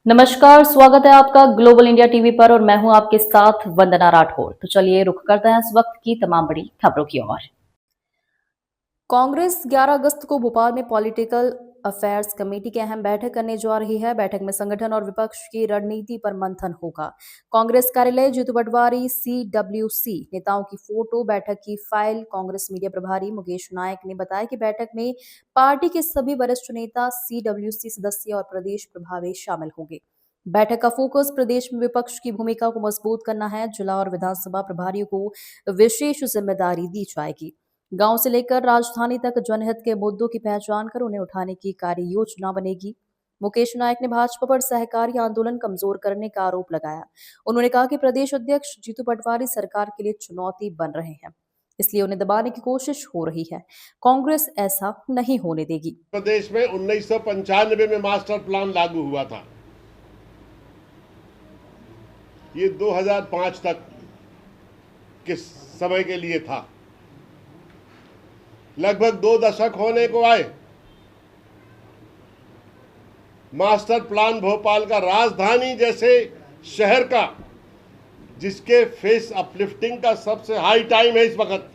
नमस्कार, स्वागत है आपका ग्लोबल इंडिया टीवी पर और मैं हूं आपके साथ वंदना राठौर। तो चलिए रुक करते हैं इस वक्त की तमाम बड़ी खबरों की ओर। कांग्रेस 11 अगस्त को भोपाल में पॉलिटिकल अफेयर्स कमेटी की अहम बैठक करने जा रही है। बैठक में संगठन और विपक्ष की रणनीति पर मंथन होगा। कांग्रेस कार्यालय जीतू पटवारी CWC नेताओं की फोटो, बैठक की फाइल। कांग्रेस मीडिया प्रभारी मुकेश नायक ने बताया कि बैठक में पार्टी के सभी वरिष्ठ नेता, CWC सदस्य और प्रदेश प्रभारी शामिल होंगे। बैठक का फोकस प्रदेश में विपक्ष की भूमिका को मजबूत करना है। जिला और विधानसभा प्रभारियों को विशेष जिम्मेदारी दी जाएगी। गांव से लेकर राजधानी तक जनहित के मुद्दों की पहचान कर उन्हें उठाने की कार्य योजना बनेगी। मुकेश नायक ने भाजपा पर सहकारी आंदोलन कमजोर करने का आरोप लगाया। उन्होंने कहा कि प्रदेश अध्यक्ष जीतू पटवारी सरकार के लिए चुनौती बन रहे हैं, इसलिए उन्हें दबाने की कोशिश हो रही है। कांग्रेस ऐसा नहीं होने देगी। प्रदेश में 1995 में मास्टर प्लान लागू हुआ था। ये 2005 तक के समय के लिए था। लगभग 2 दशक होने को आए। मास्टर प्लान भोपाल का, राजधानी जैसे शहर का, जिसके फेस अपलिफ्टिंग का सबसे हाई टाइम है इस वक्त,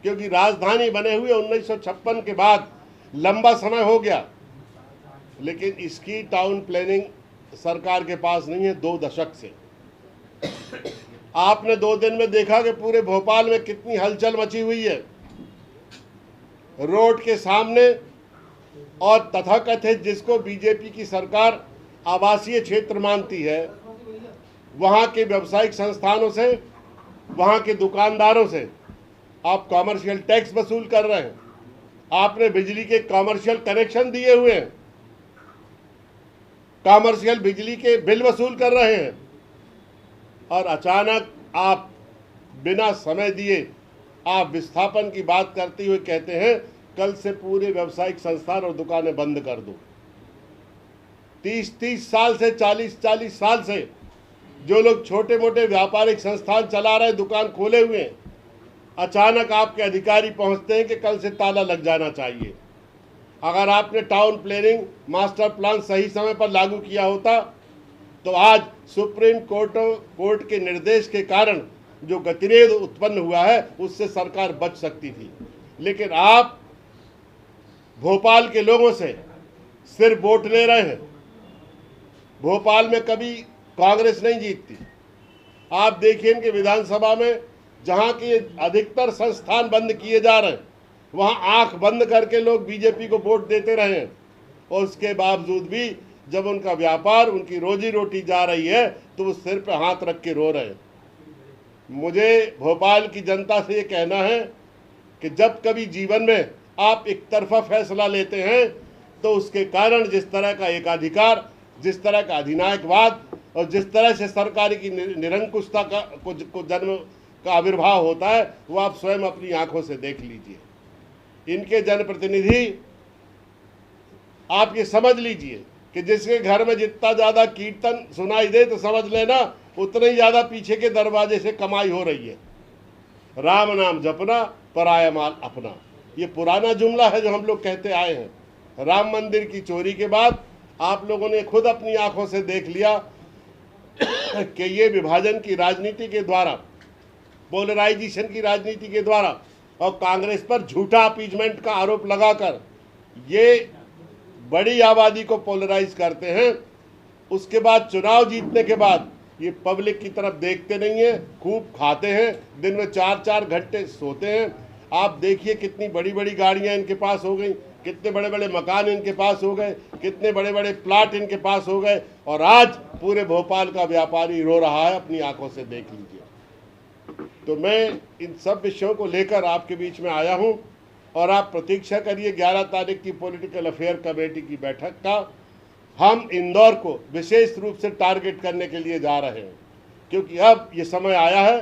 क्योंकि राजधानी बने हुए 1956 के बाद लंबा समय हो गया, लेकिन इसकी टाउन प्लानिंग सरकार के पास नहीं है 2 दशक से। आपने 2 दिन में देखा कि पूरे भोपाल में कितनी हलचल मची हुई है। रोड के सामने और तथाकथित जिसको बीजेपी की सरकार आवासीय क्षेत्र मानती है, वहाँ के व्यावसायिक संस्थानों से, वहाँ के दुकानदारों से आप कॉमर्शियल टैक्स वसूल कर रहे हैं। आपने बिजली के कॉमर्शियल कनेक्शन दिए हुए हैं, कॉमर्शियल बिजली के बिल वसूल कर रहे हैं, और अचानक आप बिना समय दिए आप विस्थापन की बात करते हुए कहते हैं कल से पूरे व्यावसायिक संस्थान और दुकानें बंद कर दो। 30-30 साल से, 40-40 साल से जो लोग छोटे मोटे व्यापारिक संस्थान चला रहे, दुकान खोले हुए हैं, अचानक आपके अधिकारी पहुंचते हैं कि कल से ताला लग जाना चाहिए। अगर आपने टाउन प्लानिंग मास्टर प्लान सही समय पर लागू किया होता तो आज सुप्रीम कोर्ट के निर्देश के कारण जो गतिरोध उत्पन्न हुआ है उससे सरकार बच सकती थी। लेकिन आप भोपाल के लोगों से सिर्फ वोट ले रहे हैं। भोपाल में कभी कांग्रेस नहीं जीतती। आप देखिए इनके विधानसभा में जहां के अधिकतर संस्थान बंद किए जा रहे हैं, वहां आंख बंद करके लोग बीजेपी को वोट देते रहे हैं, और उसके बावजूद भी जब उनका व्यापार, उनकी रोजी रोटी जा रही है तो वो सिर पे हाथ रख के रो रहे हैं। मुझे भोपाल की जनता से ये कहना है कि जब कभी जीवन में आप एक तरफा फैसला लेते हैं तो उसके कारण जिस तरह का एकाधिकार, जिस तरह का अधिनायकवाद और जिस तरह से सरकार की निरंकुशता को जन्म का आविर्भाव होता है, वो आप स्वयं अपनी आंखों से देख लीजिए। इनके जनप्रतिनिधि, आप ये समझ लीजिए कि जिसके घर में जितना ज़्यादा कीर्तन सुनाई दे तो समझ लेना उतना ही ज़्यादा पीछे के दरवाजे से कमाई हो रही है। राम नाम जपना, पराया माल अपना, ये पुराना जुमला है जो हम लोग कहते आए हैं। राम मंदिर की चोरी के बाद आप लोगों ने खुद अपनी आंखों से देख लिया कि ये विभाजन की राजनीति के द्वारा, पोलराइजेशन की राजनीति के द्वारा और कांग्रेस पर झूठा अपीजमेंट का आरोप लगाकर ये बड़ी आबादी को पोलराइज करते हैं। उसके बाद चुनाव जीतने के बाद ये पब्लिक की तरफ देखते नहीं है, खूब खाते हैं, दिन में 4-4 घंटे सोते हैं। आप देखिए कितनी बड़ी बड़ी गाड़ियां इनके पास हो गई, कितने बड़े बड़े मकान इनके पास हो गए, कितने बड़े बड़े प्लाट इनके पास हो गए, और आज पूरे भोपाल का व्यापारी रो रहा है, अपनी आंखों से देख लीजिए। तो मैं इन सब विषयों को लेकर आपके बीच में आया हूं, और आप प्रतीक्षा करिए 11 तारीख की पॉलिटिकल अफेयर कमेटी की बैठक का। हम इंदौर को विशेष रूप से टारगेट करने के लिए जा रहे हैं, क्योंकि अब ये समय आया है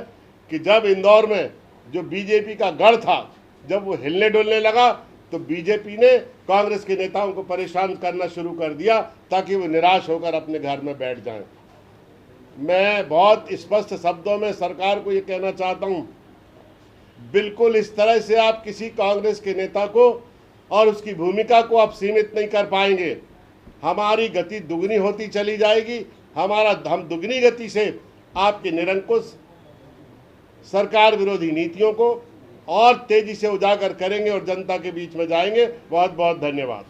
कि जब इंदौर में जो बीजेपी का गढ़ था, जब वो हिलने डुलने लगा तो बीजेपी ने कांग्रेस के नेताओं को परेशान करना शुरू कर दिया ताकि वो निराश होकर अपने घर में बैठ जाएं। मैं बहुत स्पष्ट शब्दों में सरकार को ये कहना चाहता हूँ, बिल्कुल इस तरह से आप किसी कांग्रेस के नेता को और उसकी भूमिका को आप सीमित नहीं कर पाएंगे। हमारी गति दुगनी होती चली जाएगी। हम दुगनी गति से आपकी निरंकुश सरकार विरोधी नीतियों को और तेजी से उजागर करेंगे और जनता के बीच में जाएंगे। बहुत बहुत धन्यवाद।